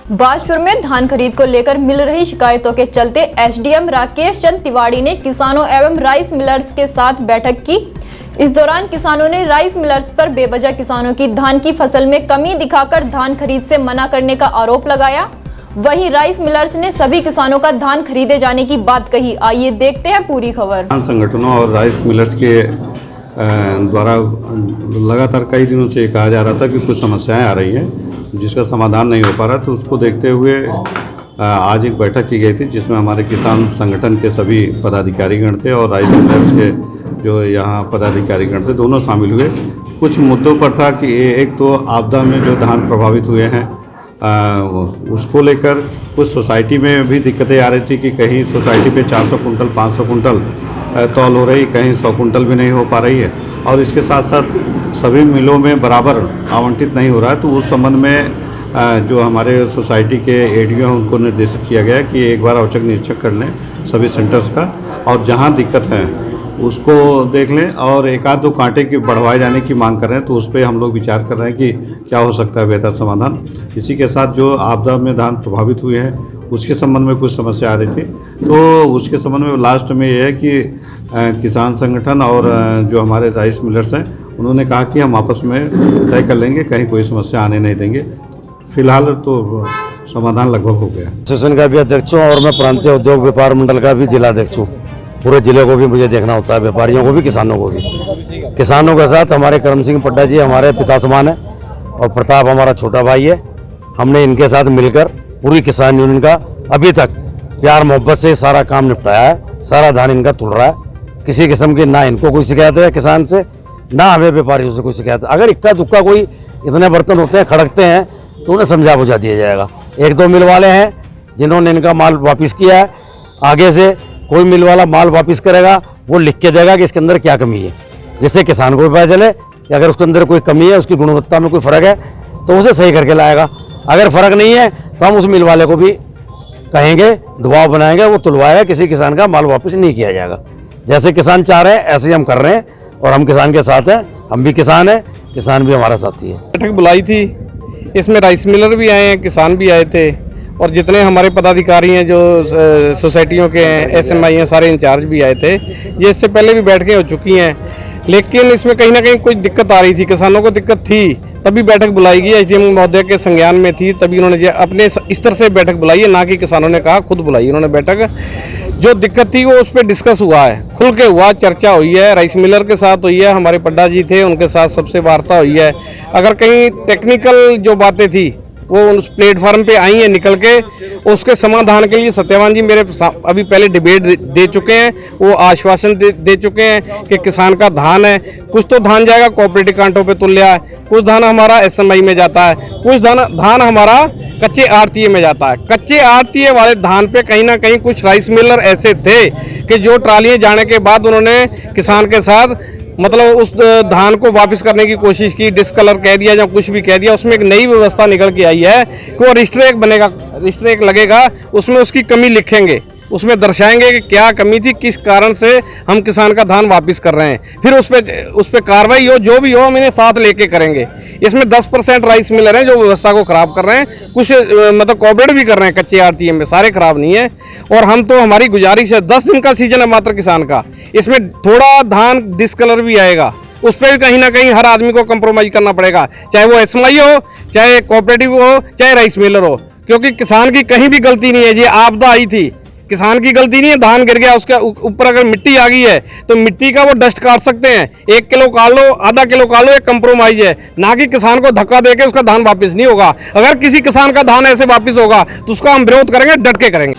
बाजपुर में धान खरीद को लेकर मिल रही शिकायतों के चलते एसडीएम राकेश चंद तिवारी ने किसानों एवं राइस मिलर्स के साथ बैठक की। इस दौरान किसानों ने राइस मिलर्स पर बेवजह किसानों की धान की फसल में कमी दिखाकर धान खरीद से मना करने का आरोप लगाया। वहीं राइस मिलर्स ने सभी किसानों का धान खरीदे जाने की बात कही। आइए देखते हैं पूरी खबर। किसान संगठनों और राइस मिलर्स के द्वारा लगातार कई दिनों से कहा जा रहा था कि कुछ समस्याएं आ रही हैं जिसका समाधान नहीं हो पा रहा, तो उसको देखते हुए आज एक बैठक की गई थी जिसमें हमारे किसान संगठन के सभी पदाधिकारीगण थे और राइस मिलर्स के जो यहाँ पदाधिकारीगण थे, दोनों शामिल हुए। कुछ मुद्दों पर था कि एक तो आपदा में जो धान प्रभावित हुए हैं उसको लेकर कुछ सोसाइटी में भी दिक्कतें आ रही थी कि कहीं सोसाइटी पे 400 कुंटल 500 कुंटल तौल हो रही, कहीं 100 कुंटल भी नहीं हो पा रही है और इसके साथ साथ सभी मिलों में बराबर आवंटित नहीं हो रहा है। तो उस संबंध में जो हमारे सोसाइटी के एडीओ हैं उनको निर्देशित किया गया कि एक बार औचक निरीक्षण कर लें सभी सेंटर्स का और जहां दिक्कत है उसको देख लें और एक आध दो कांटे की बढ़वाए जाने की मांग कर रहे हैं, तो उस पर हम लोग विचार कर रहे हैं कि क्या हो सकता है बेहतर समाधान। इसी के साथ जो आपदा में धान प्रभावित हुए हैं उसके संबंध में कुछ समस्या आ रही थी, तो उसके संबंध में लास्ट में ये है कि किसान संगठन और जो हमारे राइस मिलर्स हैं उन्होंने कहा कि हम आपस में तय कर लेंगे, कहीं कोई समस्या आने नहीं देंगे। फिलहाल तो समाधान लगभग हो गया। एसोसिएशन का भी अध्यक्ष हूँ और मैं प्रांतीय उद्योग व्यापार मंडल का भी जिला अध्यक्ष हूँ। पूरे जिले को भी मुझे देखना होता है, व्यापारियों को भी, किसानों को भी। किसानों के साथ हमारे करम सिंह पड्डा जी हमारे पिता समान है और प्रताप हमारा छोटा भाई है। हमने इनके साथ मिलकर पूरी किसान यूनियन का अभी तक प्यार मोहब्बत से सारा काम निपटाया है। सारा धान इनका तुल रहा है, किसी किस्म की ना इनको कोई शिकायत है किसान से, ना हमें व्यापारियों से कोई शिकायत है। अगर इक्का दुक्का कोई इतने बर्तन होते हैं खड़कते हैं तो उन्हें समझा बुझा दिया जाएगा। एक दो मिल वाले हैं जिन्होंने इनका माल वापस किया है, आगे से कोई मिल वाला माल वापस करेगा वो लिख के देगा कि इसके अंदर क्या कमी है, जिससे किसान को भी पता चले कि अगर उसके अंदर कोई कमी है, उसकी गुणवत्ता में कोई फ़र्क है तो उसे सही करके लाएगा। अगर फ़र्क नहीं है तो हम उस मिल वाले को भी कहेंगे, दबाव बनाएंगे, वो तुलवाएगा, किसी किसान का माल वापस नहीं किया जाएगा। जैसे किसान चाह रहे हैं ऐसे ही हम कर रहे हैं और हम किसान के साथ हैं। हम भी किसान हैं, किसान भी हमारा साथी है। बैठक बुलाई थी, इसमें राइस मिलर भी आए हैं, किसान भी आए थे और जितने हमारे पदाधिकारी हैं जो सोसाइटियों के हैं, एसएमआई हैं, सारे इंचार्ज भी आए थे। ये इससे पहले भी बैठकें हो चुकी हैं, लेकिन इसमें कहीं ना कहीं कुछ दिक्कत आ रही थी, किसानों को दिक्कत थी, तभी बैठक बुलाई गई। एसडीएम महोदय के संज्ञान में थी, तभी उन्होंने अपने स्तर से बैठक बुलाई है, ना कि किसानों ने कहा, खुद बुलाई उन्होंने बैठक। जो दिक्कत थी वो उस पर डिस्कस हुआ है, खुल के हुआ, चर्चा हुई है, राइस मिलर के साथ हुई है, हमारे पड्डा जी थे उनके साथ सबसे वार्ता हुई है। अगर कहीं टेक्निकल जो बातें थी वो उस प्लेटफॉर्म पे आई हैं निकल के, उसके समाधान के लिए सत्यवान जी मेरे अभी पहले डिबेट दे चुके हैं, वो आश्वासन दे चुके हैं कि किसान का धान है, कुछ तो धान जाएगा कोऑपरेटिव कांटों पे तुल्या है, कुछ धान हमारा एसएमआई में जाता है, कुछ धान हमारा कच्चे आड़तीये में जाता है। कच्चे आड़तीये वाले धान पे कहीं ना कहीं कुछ राइस मिलर ऐसे थे कि जो ट्रालियाँ जाने के बाद उन्होंने किसान के साथ मतलब उस धान को वापस करने की कोशिश की, डिस्कलर कह दिया या कुछ भी कह दिया। उसमें एक नई व्यवस्था निकल के आई है कि वो रजिस्टर एक बनेगा, रजिस्टर एक लगेगा, उसमें उसकी कमी लिखेंगे, उसमें दर्शाएंगे कि क्या कमी थी, किस कारण से हम किसान का धान वापस कर रहे हैं, फिर उस पर कार्रवाई हो, जो भी हो हम इन्हें साथ लेके करेंगे। इसमें 10% राइस मिलर हैं जो व्यवस्था को खराब कर रहे हैं, कुछ मतलब कोऑपरेट भी कर रहे हैं कच्चे आड़तीये में, सारे खराब नहीं है। और हम तो हमारी गुजारिश है, 10 दिन का सीजन है मात्र किसान का, इसमें थोड़ा धान डिस्कलर भी आएगा, उस पर भी कहीं ना कहीं हर आदमी को कंप्रोमाइज करना पड़ेगा, चाहे वो एसएमआई हो, चाहे कोऑपरेटिव हो, चाहे राइस मिलर हो, क्योंकि किसान की कहीं भी गलती नहीं है। ये आपदा आई थी, किसान की गलती नहीं है, धान गिर गया, उसके ऊपर अगर मिट्टी आ गई है तो मिट्टी का वो डस्ट काट सकते हैं, 1 किलो काट लो, आधा किलो काट लो, एक कंप्रोमाइज है, ना कि किसान को धक्का देके उसका धान वापस नहीं होगा। अगर किसी किसान का धान ऐसे वापस होगा तो उसका हम विरोध करेंगे, डट के करेंगे।